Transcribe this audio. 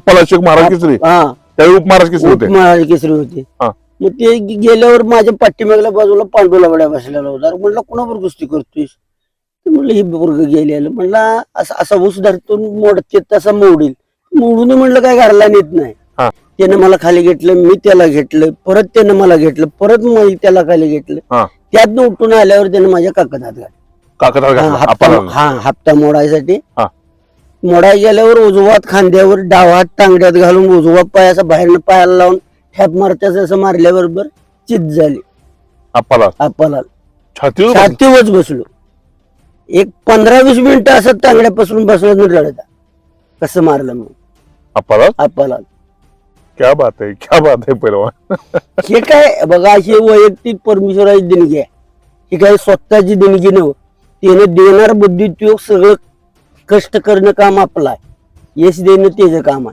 आप्पाला शेख महाराज केसरी हा त्यावेळी उपमहाराज केसरी होते. महाराज केसरी होते. हा. मग ते गेल्यावर माझ्या पाठीमागल्या बाजूला पांडुला बड्या बसलेला होता. म्हणलं कोणाबरोबर कुस्ती करतोयस? म्हणलं ही वर्ग गेलेलं. म्हणला असा ऊस धरतून मोडते तसा मोडील. मोडून म्हणलं काय घरला नेत नाही. हा. त्यानं मला खाली घेतलं, मी त्याला घेतलं, परत त्यानं मला घेतलं, परत मी त्याला खाली घेतलं. हा. त्यातनं उठून आल्यावर त्यानं माझ्या काकत हात घातला. काकडात घातला आप्पाला. हप्ता मोडायसाठी. हा. मोडाय गेल्यावर उजवा हात खांद्यावर, डावा हात टांगड्यात घालून उजवा पाय असा बाहेरनं पायाला लावून ठॅप मारत्यास असं मारल्याबरोबर चित झाली आप्पाला. छातीवरच बसलो. एक 15-20 मिनिटं असं टांगड्यापासून बसलो रडता. कसं मारलं मग आप्पाला. क्या बात आहे पैलवान. हे काय बघा, अशी वैयक्तिक परमेश्वराची देणगी आहे. ही काय स्वतःची देणगी नव्ह. त्याने देणार बुद्धी तो सगळं कष्ट करणं काम आपलं आहे. यश देणं त्याचं काम आहे.